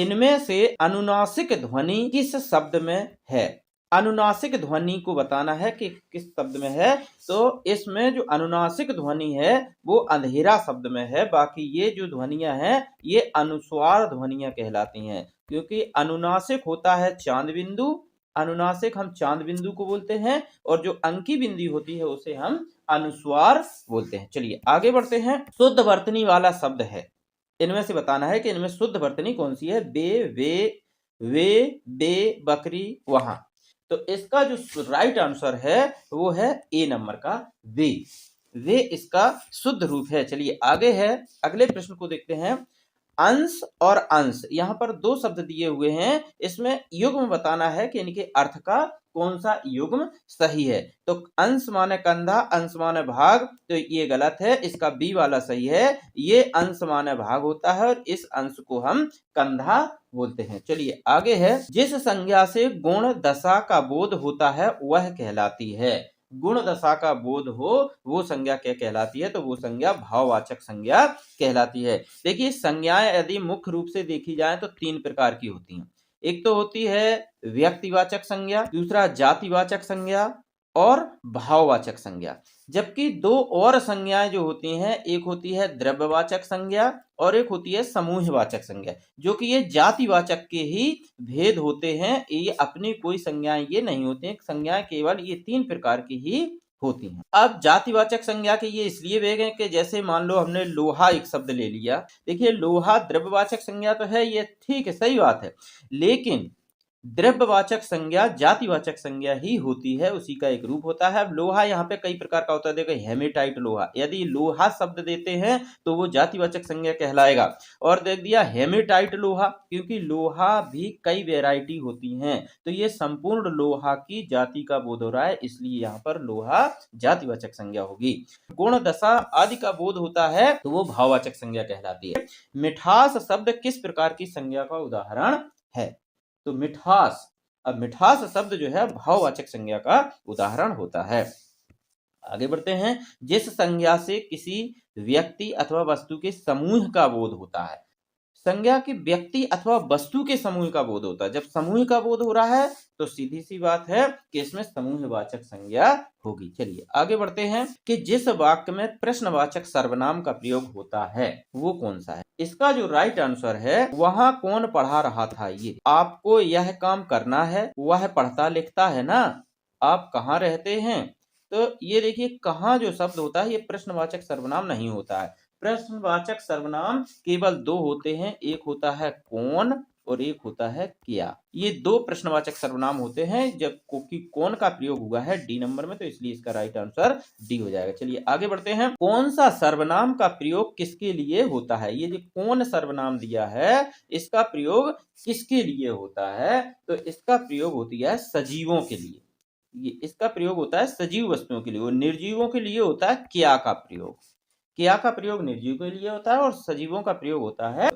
इनमें से अनुनासिक ध्वनि किस शब्द में है? अनुनासिक ध्वनि को बताना है कि किस शब्द में है। तो इसमें जो अनुनासिक ध्वनि है वो अंधेरा शब्द में है। बाकी ये जो ध्वनियां हैं ये अनुस्वार ध्वनियां कहलाती हैं, क्योंकि अनुनासिक होता है चांद बिंदु, अनुनासिक हम चांद बिंदु को बोलते हैं, और जो अंकी बिंदु होती है उसे हम अनुस्वार बोलते हैं। चलिए आगे बढ़ते हैं। शुद्ध वर्तनी वाला शब्द है, इनमें से बताना है कि इनमें शुद्ध वर्तनी कौन सी है। बे, वे, बे, बकरी, वहां। तो इसका जो राइट आंसर है वो है ए नंबर का वे इसका शुद्ध रूप है। चलिए आगे है, अगले प्रश्न को देखते हैं। अंश और अंश, यहाँ पर दो शब्द दिए हुए हैं, इसमें युग्म बताना है कि इनके अर्थ का कौन सा युग्म सही है। तो अंश माने कंधा, अंश माने भाग, तो ये गलत है, इसका बी वाला सही है। ये अंश माने भाग होता है और इस अंश को हम कंधा बोलते हैं। चलिए आगे है। जिस संज्ञा से गुण दशा का बोध होता है वह कहलाती है। गुण दशा का बोध हो वो संज्ञा क्या कहलाती है? तो वो संज्ञा भाववाचक संज्ञा कहलाती है। देखिए संज्ञाएं यदि मुख्य रूप से देखी जाए तो तीन प्रकार की होती हैं। एक तो होती है व्यक्तिवाचक संज्ञा, दूसरा जातिवाचक संज्ञा और भाववाचक संज्ञा। जबकि दो और संज्ञाएं जो होती हैं, एक होती है द्रव्यवाचक संज्ञा और एक होती है समूहवाचक संज्ञा, जो कि ये जातिवाचक के ही भेद होते हैं। ये अपनी कोई संज्ञाएं ये नहीं होती हैं, संज्ञाएं केवल ये तीन प्रकार की ही होती हैं। अब जातिवाचक संज्ञा के ये इसलिए भेद हैं कि जैसे मान लो हमने लोहा एक शब्द ले लिया। देखिए लोहा द्रव्यवाचक संज्ञा तो है, ये ठीक है, सही बात है, लेकिन द्रव्यवाचक संज्ञा जातिवाचक संज्ञा ही होती है, उसी का एक रूप होता है। अब लोहा यहाँ पे कई प्रकार का होता है। देखो हेमेटाइट लोहा, यदि लोहा शब्द देते हैं तो वो जातिवाचक संज्ञा कहलाएगा। और देख दिया हेमेटाइट लोहा, क्योंकि लोहा भी कई वैरायटी होती हैं, तो ये संपूर्ण लोहा की जाति का बोध हो रहा है, इसलिए यहाँ पर लोहा जातिवाचक संज्ञा होगी। गुण दशा आदि का बोध होता है तो वो भाववाचक संज्ञा कहलाती है। मिठास शब्द किस प्रकार की संज्ञा का उदाहरण है? तो मिठास, अब मिठास शब्द जो है भाववाचक संज्ञा का उदाहरण होता है। आगे बढ़ते हैं। जिस संज्ञा से किसी व्यक्ति अथवा वस्तु के समूह का बोध होता है। संज्ञा की व्यक्ति अथवा वस्तु के समूह का बोध होता है। जब समूह का बोध हो रहा है तो सीधी सी बात है कि इसमें समूहवाचक संज्ञा होगी। चलिए आगे बढ़ते हैं कि जिस वाक्य में प्रश्नवाचक सर्वनाम का प्रयोग होता है वो कौन सा है? इसका जो राइट आंसर है, वहां कौन पढ़ा रहा था, ये आपको यह काम करना है, वह पढ़ता लिखता है ना, आप कहाँ रहते हैं। तो ये देखिए कहाँ जो शब्द होता है ये प्रश्नवाचक सर्वनाम नहीं होता है। प्रश्नवाचक सर्वनाम केवल दो होते हैं, एक होता है कौन और एक होता है क्या। ये दो प्रश्नवाचक सर्वनाम होते हैं। जब कौन का प्रयोग हुआ है डी नंबर में, तो इसलिए इसका राइट आंसर डी हो जाएगा। चलिए आगे बढ़ते हैं। कौन सा सर्वनाम का प्रयोग किसके लिए होता है? ये जो कौन सर्वनाम दिया है इसका प्रयोग किसके लिए होता है? तो इसका प्रयोग होती है सजीवों के लिए। ये इसका प्रयोग होता है सजीव वस्तुओं के लिए, और निर्जीवों के लिए होता है क्या का प्रयोग। क्या का प्रयोग निर्जीव के लिए होता है और सजीवों का प्रयोग होता है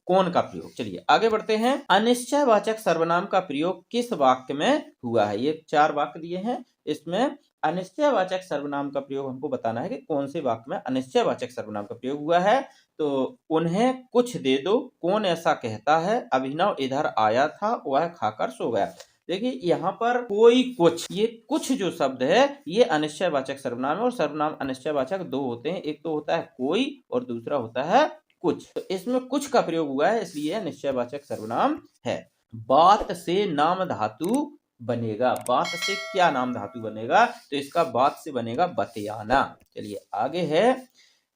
कौन का प्रयोग। चलिए आगे बढ़ते हैं। अनिश्चयवाचक सर्वनाम का प्रयोग किस वाक्य में हुआ है? ये चार वाक्य दिए हैं, इसमें अनिश्चयवाचक सर्वनाम का प्रयोग हमको बताना है कि कौन से वाक्य में अनिश्चयवाचक सर्वनाम का प्रयोग हुआ है। तो उन्हें कुछ दे दो, कौन ऐसा कहता है, अभिनव इधर आया था, वह खाकर सो गया। देखिए यहाँ पर कोई कुछ, ये कुछ जो शब्द है ये अनिश्चयवाचक सर्वनाम है, और सर्वनाम अनिश्चयवाचक दो होते हैं, एक तो होता है कोई और दूसरा होता है कुछ। तो इसमें कुछ का प्रयोग हुआ है इसलिए निश्चयवाचक सर्वनाम है। बात से नाम धातु बनेगा। बात से क्या नाम धातु बनेगा? तो इसका बात से बनेगा बतियाना। चलिए आगे है।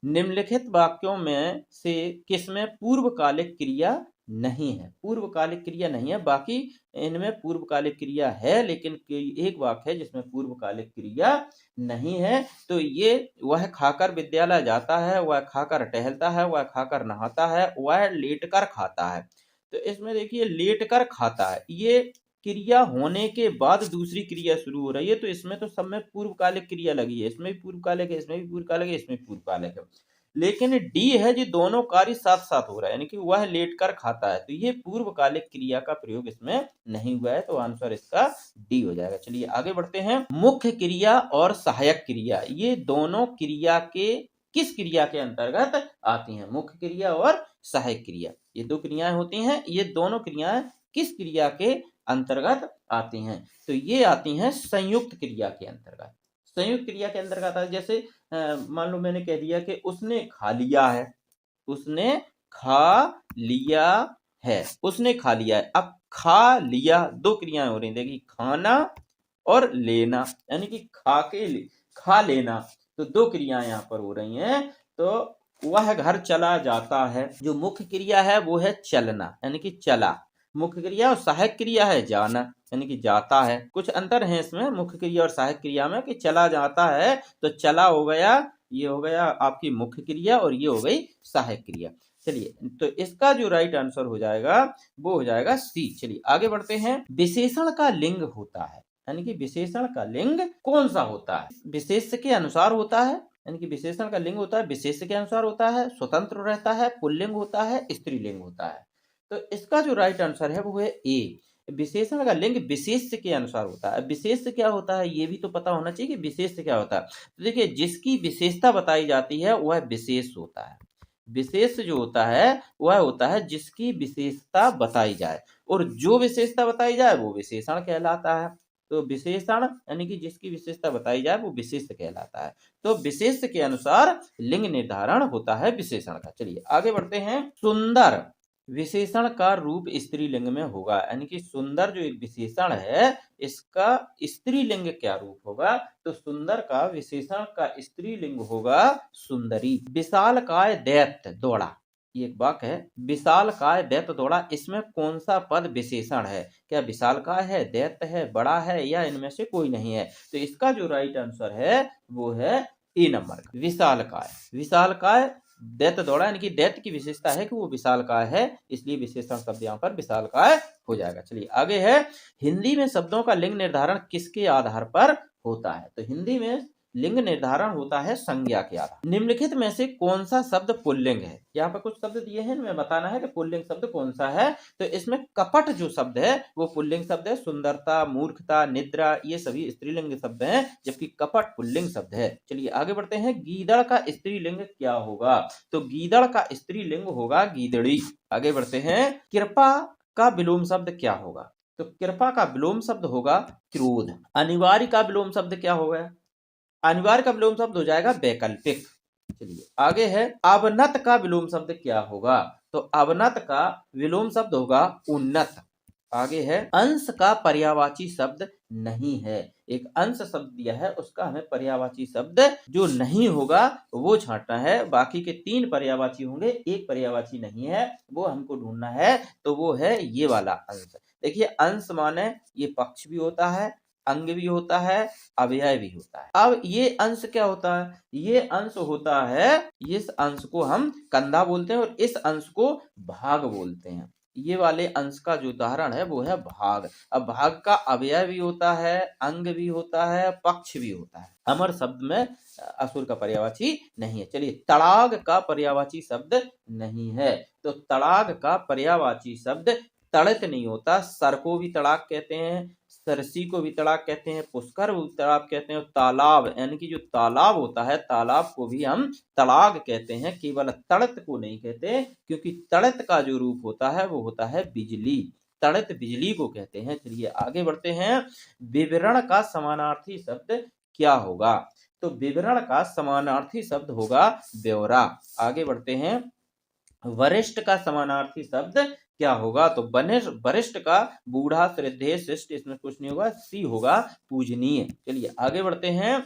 निम्नलिखित वाक्यों में से किसमें पूर्वकालिक क्रिया नहीं है? पूर्वकालिक क्रिया नहीं है, बाकी इनमें पूर्वकालिक क्रिया है, लेकिन एक वाक्य है जिसमें पूर्वकालिक क्रिया नहीं है। तो ये वह खाकर विद्यालय जाता है, वह खाकर टहलता है, वह खाकर नहाता है, वह लेटकर खाता है। तो इसमें देखिए लेटकर खाता है, ये क्रिया होने के बाद दूसरी क्रिया शुरू हो रही है, तो इसमें तो सब में पूर्वकालिक क्रिया लगी है, इसमें भी पूर्वकालिक है, इसमें भी पूर्वकालिक है, इसमें भी पूर्वकालिक है। लेकिन डी है जो दोनों कार्य साथ साथ हो रहा है, यानी कि वह लेटकर खाता है, तो ये पूर्वकालिक क्रिया का प्रयोग इसमें नहीं हुआ है, तो आंसर इसका डी हो जाएगा। चलिए आगे बढ़ते हैं। मुख्य क्रिया और सहायक क्रिया, ये दोनों क्रिया के किस क्रिया के अंतर्गत आती हैं? मुख्य क्रिया और सहायक क्रिया, ये दो क्रियाएं होती हैं। ये दोनों क्रियाएं किस क्रिया के अंतर्गत आती हैं? तो ये आती हैं संयुक्त क्रिया के अंतर्गत। संयुक्त क्रिया के अंतर्गत आता है, जैसे मान लो मैंने कह दिया कि उसने खा लिया है, उसने खा लिया है, उसने खा लिया है। अब खा लिया दो क्रियाएं हो रही, देखिए खाना और लेना, यानी कि खा लेना, तो दो क्रियाएं यहाँ पर हो रही हैं। तो वह घर चला जाता है, जो मुख्य क्रिया है वो है चलना, यानी कि चला मुख्य क्रिया, और सहायक क्रिया है जाना, यानी कि जाता है। कुछ अंतर है इसमें मुख्य क्रिया और सहायक क्रिया में, कि चला जाता है तो चला हो गया, ये हो गया आपकी मुख्य क्रिया, और ये हो गई सहायक क्रिया। चलिए, तो इसका जो राइट आंसर हो जाएगा वो हो जाएगा सी। चलिए आगे बढ़ते हैं। विशेषण का लिंग होता है, यानी कि विशेषण का लिंग कौन सा होता है? विशेष के अनुसार होता है, यानी कि विशेषण का लिंग होता है विशेष के अनुसार होता है, स्वतंत्र रहता है, पुल्लिंग होता है, स्त्रीलिंग होता है। तो इसका जो राइट आंसर है वो है ए, विशेषण का लिंग विशेष के अनुसार होता है। विशेष क्या होता है ये भी तो पता होना चाहिए कि विशेष क्या होता है। तो देखिए, जिसकी विशेषता बताई जाती है वह विशेष होता है। विशेष जो होता है वह होता है जिसकी विशेषता बताई जाए, और जो विशेषता बताई जाए वो विशेषण कहलाता है। तो विशेषण यानी कि जिसकी विशेषता बताई जाए वो विशेष कहलाता है। तो विशेष के अनुसार लिंग निर्धारण होता है विशेषण का। चलिए आगे बढ़ते हैं। सुंदर विशेषण का रूप स्त्रीलिंग में होगा, यानी कि सुंदर जो एक विशेषण है इसका स्त्रीलिंग क्या रूप होगा? तो सुंदर का विशेषण का स्त्रीलिंग होगा सुंदरी। विशालकाय दैत्य दौड़ा, ये एक वाक्य है, विशालकाय दैत्य दौड़ा, इसमें कौन सा पद विशेषण है? क्या विशालकाय है, दैत्य है, बड़ा है, या इनमें से कोई नहीं है? तो इसका जो राइट आंसर है वो है ए नंबर का, विशालकाय। विशालकाय दैत्य दौड़ा, यानी कि दैत्य की विशेषता है कि वो विशालकाय है, इसलिए विशेषण शब्द यहाँ पर विशालकाय हो जाएगा। चलिए आगे है। हिंदी में शब्दों का लिंग निर्धारण किसके आधार पर होता है? तो हिंदी में लिंग निर्धारण होता है संज्ञा के आधार। निम्नलिखित में से कौन सा शब्द पुल्लिंग है? यहाँ पर कुछ शब्द दिए हैं, मैं बताना है कि पुल्लिंग शब्द कौन सा है। तो इसमें कपट जो शब्द है वो पुल्लिंग शब्द है। सुंदरता, मूर्खता, निद्रा, ये सभी स्त्रीलिंग शब्द हैं, जबकि कपट पुल्लिंग शब्द है। चलिए आगे बढ़ते हैं। गीदड़ का स्त्रीलिंग क्या होगा? तो गीदड़ का स्त्रीलिंग होगा गीदड़ी। आगे बढ़ते हैं। कृपा का विलोम शब्द क्या होगा? तो कृपा का विलोम शब्द होगा क्रोध। अनिवार्य का विलोम शब्द क्या होगा? अनिवार्य का विलोम शब्द हो जाएगा वैकल्पिक। चलिए आगे है। अवनत का विलोम शब्द क्या होगा? तो अवनत का विलोम शब्द होगा उन्नत। आगे है। अंश का पर्यायवाची शब्द नहीं है, एक अंश शब्द दिया है उसका हमें पर्यायवाची शब्द जो नहीं होगा वो छांटना है। बाकी के तीन पर्यायवाची होंगे, एक पर्यायवाची नहीं है, वो हमको ढूंढना है। तो वो है ये वाला अंश। देखिए, अंश माने ये पक्ष भी होता है, अंग भी होता है, अव्यय भी होता है। अब ये अंश क्या होता है? ये अंश होता है, इस अंश को हम कंधा बोलते हैं और इस अंश को भाग बोलते हैं। ये वाले अंश का जो उदाहरण है वो है भाग। अब भाग का अव्यय भी होता है, अंग भी होता है, पक्ष भी होता है। अमर शब्द में असुर का पर्यायवाची नहीं है। चलिए, तड़ाग का पर्यायवाची शब्द नहीं है। तो तड़ाग का पर्यायवाची शब्द तड़ित नहीं होता। सर को भी तड़ाग कहते हैं, सरसी को भी तड़ाग कहते हैं, पुष्कर को तड़ाग कहते हैं, और तालाब यानी कि जो तालाब होता है तालाब को भी हम तड़ाग कहते हैं, केवल तड़ित को नहीं कहते, क्योंकि तड़ित का जो रूप होता है वो होता है बिजली। तड़ित बिजली को कहते हैं। चलिए आगे बढ़ते हैं। विवरण का समानार्थी शब्द क्या होगा? तो विवरण का समानार्थी शब्द होगा ब्यौरा। आगे बढ़ते हैं। वरिष्ठ का समानार्थी शब्द क्या होगा? तो वरिष्ठ का बूढ़ा, श्रद्धेय, शिष्ट, इसमें कुछ नहीं होगा, सी होगा पूजनीय। चलिए आगे बढ़ते हैं।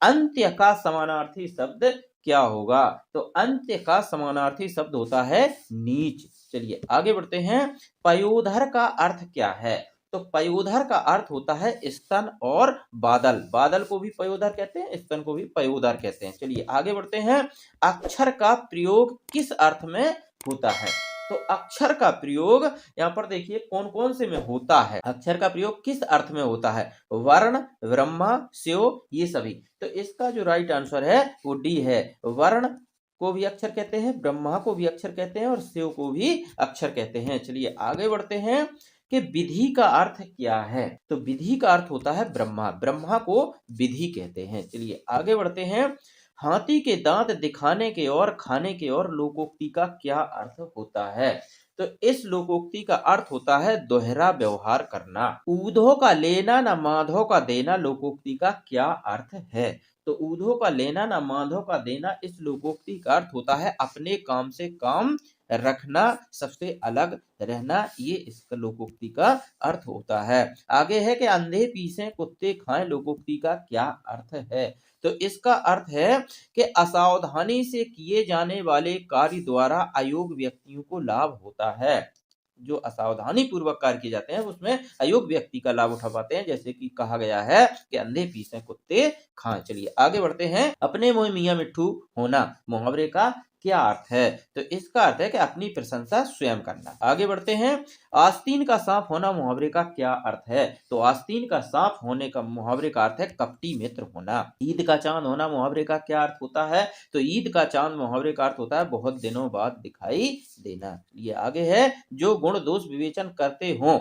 अंत्य का समानार्थी शब्द क्या होगा? तो अंत्य का समानार्थी शब्द होता है नीच। चलिए आगे बढ़ते हैं। पयोधर का अर्थ क्या है? तो पयोधर का अर्थ होता है स्तन और बादल। बादल को भी पयोधर कहते हैं, स्तन को भी पयोधर कहते हैं। चलिए आगे बढ़ते हैं। अक्षर का प्रयोग किस अर्थ में होता है? तो अक्षर का प्रयोग यहाँ पर देखिए कौन कौन से में होता है। अक्षर का प्रयोग किस अर्थ में होता है? वर्ण, ब्रह्मा, स्यो, ये सभी। तो इसका जो राइट आंसर है वो डी है। वर्ण को भी अक्षर कहते हैं, ब्रह्मा को भी अक्षर कहते हैं, और स्यो को भी अक्षर कहते हैं। चलिए आगे बढ़ते हैं कि विधि का अर्थ क्या है? तो विधि का अर्थ होता है ब्रह्मा। ब्रह्मा को विधि कहते हैं। चलिए आगे बढ़ते हैं। हाथी के दांत दिखाने के और खाने के और लोकोक्ति का क्या अर्थ होता है? तो इस लोकोक्ति का अर्थ होता है दोहरा व्यवहार करना। ऊधो का लेना न माधो का देना लोकोक्ति का क्या अर्थ है? तो ऊधो का लेना न माधो का देना इस लोकोक्ति का अर्थ होता है अपने काम से काम रखना, सबसे अलग रहना, ये इस लोकोक्ति का अर्थ होता है। आगे है कि अंधे पीसे कुत्ते खाएं लोकोक्ति का क्या अर्थ है? तो इसका अर्थ है कि असावधानी से किए जाने वाले कार्य द्वारा अयोग्य व्यक्तियों को लाभ होता है। जो असावधानी पूर्वक कार्य किए जाते हैं उसमें अयोग्य व्यक्ति का लाभ उठा पाते हैं, जैसे कि कहा गया है कि अंधे पीसे कुत्ते खाएं। चलिए आगे बढ़ते हैं। अपने मुंह मियां मिट्ठू होना मुहावरे का क्या अर्थ है? तो इसका अर्थ है कि अपनी प्रशंसा स्वयं करना। आगे बढ़ते हैं। आस्तीन का सांप होना मुहावरे का क्या अर्थ है? तो आस्तीन का सांप होने का मुहावरे का अर्थ है कपटी मित्र होना। ईद का चांद होना मुहावरे का क्या अर्थ होता है? तो ईद का चांद मुहावरे का अर्थ होता है बहुत दिनों बाद दिखाई देना। ये आगे है। जो गुण दोष विवेचन करते हो,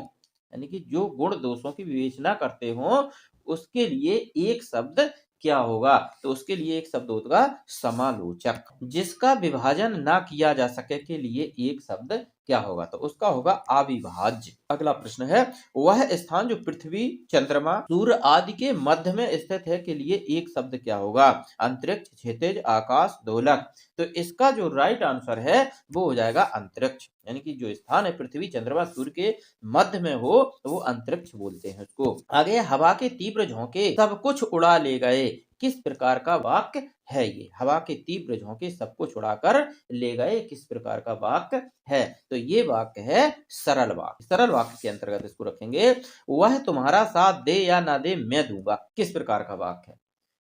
यानी कि जो गुण दोषों की विवेचना करते हो उसके लिए एक शब्द क्या होगा? तो उसके लिए एक शब्द होगा समालोचक। जिसका विभाजन ना किया जा सके के लिए एक शब्द क्या होगा? तो उसका होगा अविभाज्य। अगला प्रश्न है। वह स्थान जो पृथ्वी, चंद्रमा, सूर्य आदि के मध्य में स्थित है के लिए एक शब्द क्या होगा? अंतरिक्ष, क्षितिज, आकाश, दोलक। तो इसका जो राइट आंसर है वो हो जाएगा अंतरिक्ष, यानी कि जो स्थान है पृथ्वी, चंद्रमा, सूर्य के मध्य में हो वो अंतरिक्ष बोलते हैं उसको। आगे हवा के तीव्र झोंके सब कुछ उड़ा ले गए, किस प्रकार का वाक्य है ये? हवा के तीव्र झोंके सब कुछ उड़ाकर ले गए, किस प्रकार का वाक्य है? तो ये वाक्य है सरल वाक्य। सरल वाक्य के अंतर्गत इसको रखेंगे। वह तुम्हारा साथ दे या ना दे मैं दूंगा, किस प्रकार का वाक्य है?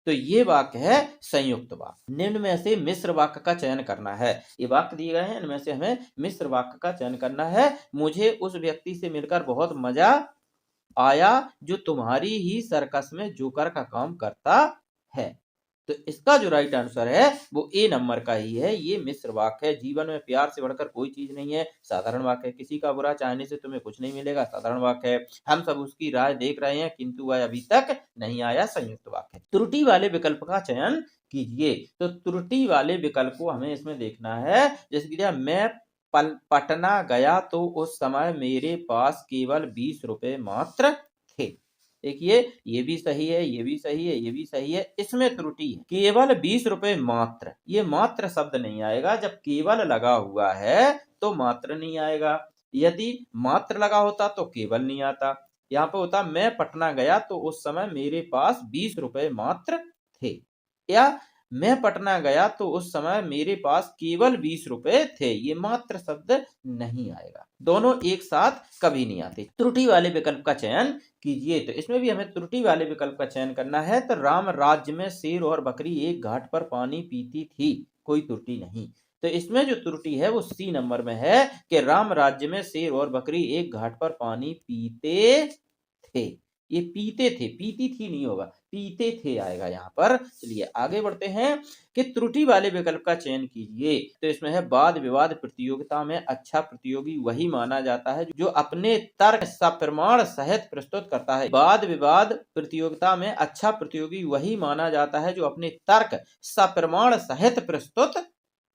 तो ये वाक्य है संयुक्त वाक्य। निम्न में से मिश्र वाक्य का चयन करना है। ये वाक्य दिए गए हैं, इनमें से हमें मिश्र वाक्य का चयन करना है। मुझे उस व्यक्ति से मिलकर बहुत मजा आया जो तुम्हारी ही सर्कस में जोकर का काम करता है। तो इसका जो राइट आंसर है वो ए नंबर का ही है। ये मिश्र वाक्य है। जीवन में प्यार से बढ़कर कोई चीज नहीं है, साधारण वाक्य है। किसी का बुरा चाहने से तुम्हें कुछ नहीं मिलेगा, साधारण वाक्य है। हम सब उसकी राह देख रहे हैं किंतु वह अभी तक नहीं आया, संयुक्त वाक्य है। त्रुटि वाले विकल्प का चयन कीजिए। तो त्रुटि वाले विकल्प को हमें इसमें देखना है। जैसे कि मैं पटना गया तो उस समय मेरे पास केवल 20 रुपए मात्र थे। देखिए ये भी सही है, ये भी सही है, ये भी सही है। इसमें त्रुटि है, केवल 20 रुपए मात्र, ये मात्र शब्द नहीं आएगा। जब केवल लगा हुआ है तो मात्र नहीं आएगा। यदि मात्र लगा होता तो केवल नहीं आता। यहाँ पे होता मैं पटना गया तो उस समय मेरे पास 20 रुपए मात्र थे, या मैं पटना गया तो उस समय मेरे पास केवल 20 रुपए थे। ये मात्र शब्द नहीं आएगा। दोनों एक साथ कभी नहीं आते। त्रुटि वाले विकल्प का चयन कीजिए। तो इसमें भी हमें त्रुटि वाले विकल्प का चयन करना है। तो राम राज्य में शेर और बकरी एक घाट पर पानी पीती थी, कोई त्रुटि नहीं। तो इसमें जो त्रुटि है वो सी नंबर में है कि राम राज्य में शेर और बकरी एक घाट पर पानी पीते थे। ये पीते थे, पीती थी नहीं होगा, पीते थे आएगा यहाँ पर। चलिए आगे बढ़ते हैं कि त्रुटि वाले विकल्प का चयन कीजिए। तो इसमें है वाद विवाद प्रतियोगिता में अच्छा प्रतियोगी वही माना जाता है जो अपने तर्क सप्रमाण सहित प्रस्तुत करता है। वाद विवाद प्रतियोगिता में अच्छा प्रतियोगी वही माना जाता है जो अपने तर्क सप्रमाण सहित प्रस्तुत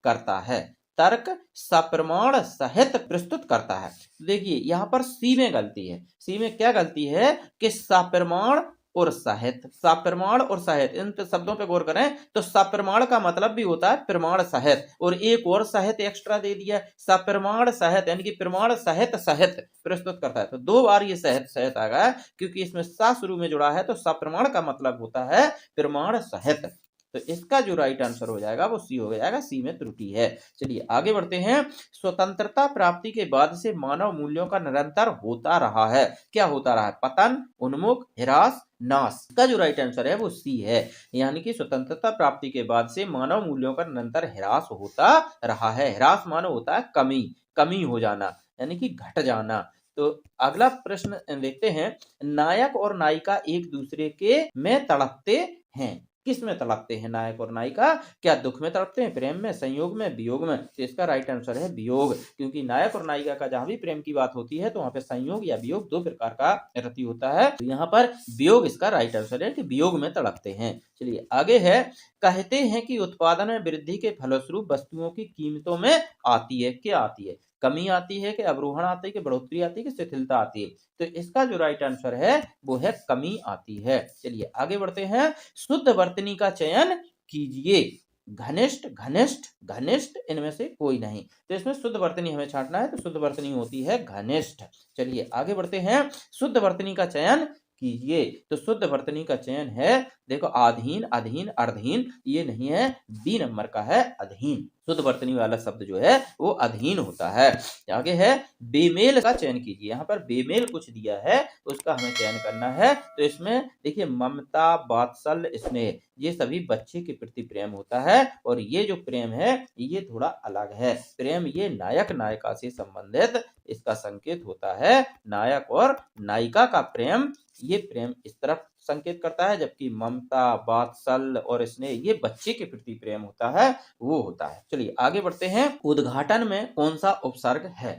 करता है। तर्क सप्रमाण सहित प्रस्तुत करता है। देखिए यहाँ पर सी में गलती है। सी में क्या गलती है कि सप्रमाण और सहित, सप्रमाण और सहित, इन शब्दों पे गौर करें। तो सप्रमाण का मतलब भी होता है प्रमाण सहित, और एक और सहित एक्स्ट्रा दे दिया, सप्रमाण सहित, यानी कि प्रमाण सहित सहित प्रस्तुत करता है। तो 2 बार ये सहित सहित आ गया क्योंकि इसमें सा शुरू में जुड़ा है। तो सप्रमाण का मतलब होता है प्रमाण सहित। तो इसका जो राइट आंसर हो जाएगा वो सी हो जाएगा। सी में त्रुटि है। चलिए आगे बढ़ते हैं। स्वतंत्रता प्राप्ति के बाद से मानव मूल्यों का निरंतर होता रहा है। क्या होता रहा है? पतन, उन्मुख, ह्रास, नाश। का जो राइट आंसर है वो सी है। यानी कि स्वतंत्रता प्राप्ति के बाद से मानव मूल्यों का निरंतर ह्रास होता रहा है। ह्रास मानो होता है कमी, कमी हो जाना, यानी कि घट जाना। तो अगला प्रश्न देखते हैं। नायक और नायिका एक दूसरे के में तड़पते हैं। किस में तड़पते हैं नायक और नायिका? क्या दुख में तड़पते हैं, प्रेम में, संयोग में, वियोग में? तो इसका राइट आंसर है वियोग, क्योंकि नायक और नायिका का जहां भी प्रेम की बात होती है तो वहां पे संयोग या वियोग दो प्रकार का रति होता है। तो यहाँ पर वियोग इसका राइट आंसर है कि वियोग में तड़पते हैं। चलिए आगे है, कहते हैं कि उत्पादन में वृद्धि के फलस्वरूप वस्तुओं की कीमतों में आती है। क्या आती है? कमी आती है कि अवरोहण आती है कि बढ़ोतरी आती है कि शिथिलता आती है? तो इसका जो राइट आंसर है वो है कमी आती है। चलिए आगे बढ़ते हैं, शुद्ध वर्तनी का चयन कीजिए। घनिष्ठ, घनिष्ठ, घनिष्ठ, इनमें से कोई नहीं। तो इसमें शुद्ध वर्तनी हमें छांटना है, तो शुद्ध वर्तनी होती है घनिष्ठ। चलिए आगे बढ़ते हैं, शुद्ध वर्तनी का चयन कीजिए। तो शुद्ध वर्तनी का चयन है, देखो अधीन, अधीन, अर्धहीन, ये नहीं है, बी नंबर का है अधीन। शुद्ध वर्तनी वाला शब्द जो है वो अधीन होता है। आगे है, बेमेल का चयन कीजिए। यहाँ पर बेमेल कुछ दिया है, उसका हमें चयन करना है। तो इसमें देखिए ममता, वात्सल्य, स्नेह, ये सभी बच्चे के प्रति प्रेम होता है, और ये जो प्रेम है ये थोड़ा अलग है। प्रेम ये नायक नायिका से संबंधित इसका संकेत होता है। नायक और नायिका का प्रेम, ये प्रेम इस तरफ संकेत करता है, जबकि ममता, वात्सल्य और स्नेह ये बच्चे के प्रति प्रेम होता है, वो होता है। चलिए आगे बढ़ते हैं, उद्घाटन में कौन सा उपसर्ग है?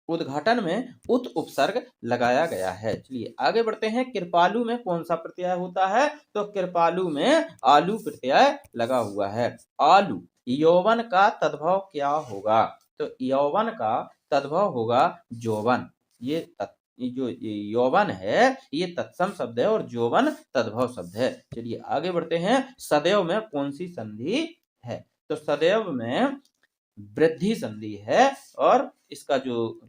उद्घाटन में उत उपसर्ग लगाया गया है। चलिए आगे बढ़ते हैं, कृपालु में कौन सा प्रत्यय होता है? तो कृपालु में आलू प्रत्यय लगा हुआ है। आलू, यौवन का तद्भव क्या होगा? तो यौवन का तद्भव होगा यौवन। ये जो यौवन है ये तत्सम शब्द है और यौवन तद्भव शब्द है। चलिए आगे बढ़ते हैं, सदैव में कौन सी संधि है? तो सदैव में वृद्धि संधि है, और इसका जो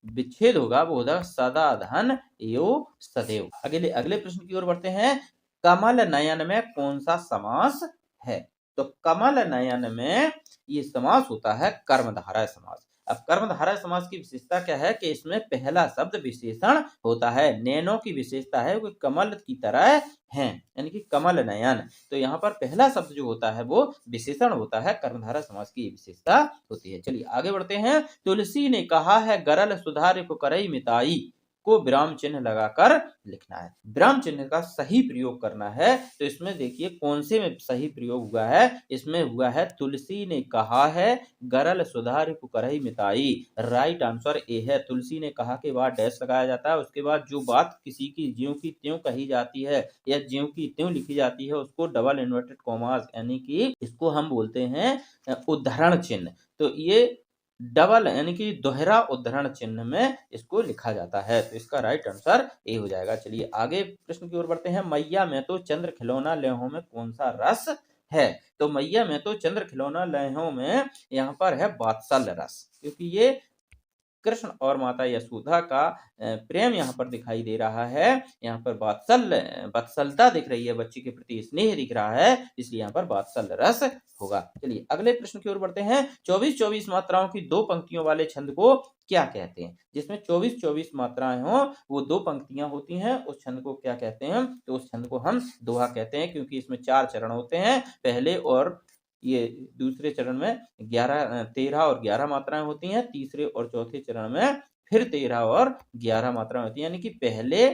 विच्छेद होगा वो होगा सदा धन यो सदैव। अगले प्रश्न की ओर बढ़ते हैं, कमल नयन में कौन सा समास है? तो कमल नयन में ये समास होता है कर्मधारय समास। अब कर्मधारय समास की विशेषता क्या है कि इसमें पहला शब्द विशेषण होता है। नैनों की विशेषता है वो कमल की तरह हैं, यानी कि कमल नयन। तो यहाँ पर पहला शब्द जो होता है वो विशेषण होता है, कर्मधारय समास की विशेषता होती है। चलिए आगे बढ़ते हैं, तुलसी ने कहा है गरल सुधार करई मिताई को विराम चिन्ह लगाकर लिखना है। विराम चिन्ह का सही प्रयोग करना है। तो इसमें देखिए कौन से में सही प्रयोग हुआ है, इसमें हुआ है तुलसी ने कहा है गरल सुधार करई मिताई। राइट आंसर ए है। तुलसी ने कहा के बाद डैश लगाया जाता है, उसके बाद जो बात किसी की ज्यों की त्यों कही जाती है या ज्यों की त्यों लिखी जाती है उसको डबल इन्वर्टेड कॉमास, यानी कि इसको हम बोलते हैं उद्धरण चिन्ह। तो ये डबल यानी कि दोहरा उद्धरण चिन्ह में इसको लिखा जाता है। तो इसका राइट आंसर ए हो जाएगा। चलिए आगे प्रश्न की ओर बढ़ते हैं, मैया में तो चंद्र खिलौना लहों में कौन सा रस है? तो मैया में तो चंद्र खिलौना लहों में यहाँ पर है वात्सल्य रस, क्योंकि ये कृष्ण और माता यशोदा का प्रेम यहाँ पर दिखाई दे रहा है। यहाँ पर वात्सल्यता दिख रही है, बच्ची के प्रति स्नेह दिख रहा है, इसलिए यहाँ पर वात्सल्य रस होगा। चलिए अगले प्रश्न की ओर बढ़ते हैं, 24-24 मात्राओं की दो पंक्तियों वाले छंद को क्या कहते हैं? जिसमें 24-24 मात्राएं हो वो दो पंक्तियां होती हैं, उस छंद को क्या कहते हैं? तो उस छंद को हम दोहा कहते हैं, क्योंकि इसमें 4 चरण होते हैं। पहले और ये दूसरे चरण में 13 और 11 मात्राएं होती हैं। तीसरे और चौथे चरण में फिर 13 और 11 मात्राएं होती हैं, यानी कि पहले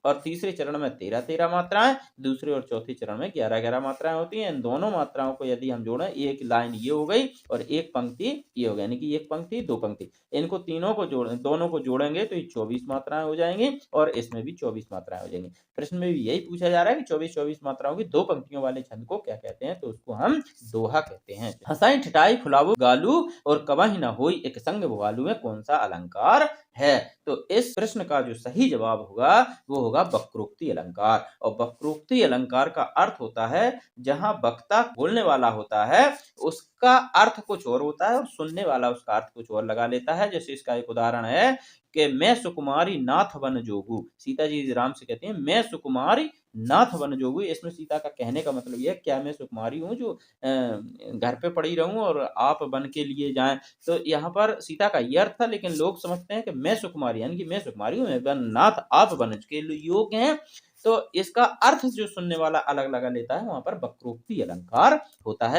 और तीसरे चरण में 13-13 मात्राएं, दूसरे और चौथे चरण में 11-11 मात्राएं होती हैं। इन दोनों मात्राओं को यदि हम जोड़ें, एक लाइन ये हो गई और एक पंक्ति ये हो गई, यानी कि एक पंक्ति दो पंक्ति, इनको तीनों को दोनों को जोड़ेंगे तो ये 24 मात्राएं हो जाएंगी, और इसमें भी 24 मात्राएं हो जाएंगी। प्रश्न में भी यही पूछा जा रहा है कि 24-24 मात्राओं की दो पंक्तियों वाले छंद को क्या कहते हैं? तो उसको हम दोहा कहते हैं। हंसाई ठिठाई फुलावो गालू और कवहि न होई एक संग भुआलू में कौन सा अलंकार है? तो इस प्रश्न का जो सही जवाब होगा वो होगा वक्रोक्ति अलंकार। और वक्रोक्ति अलंकार का अर्थ होता है जहां वक्ता बोलने वाला होता है उसका अर्थ कुछ और होता है और सुनने वाला उसका अर्थ कुछ और लगा लेता है। जैसे इसका एक उदाहरण है कि मैं सुकुमारी नाथ वन जोगू। सीता जी राम से कहती हैं मैं सुकुमारी नाथ वन जोगू। इसमें सीता का कहने का मतलब यह है क्या मैं सुकुमारी हूँ जो घर पे पड़ी रहूं और आप बन के लिए जाएं। तो यहाँ पर सीता का यह अर्थ था, लेकिन लोग समझते हैं कि मैं सुकुमारी यानी कि मैं सुकुमारी हूँ, मैं नाथ आप बन के योग्य हैं। तो इसका अर्थ जो सुनने वाला अलग लगा लेता है वहां पर वक्रोक्ति अलंकार होता है।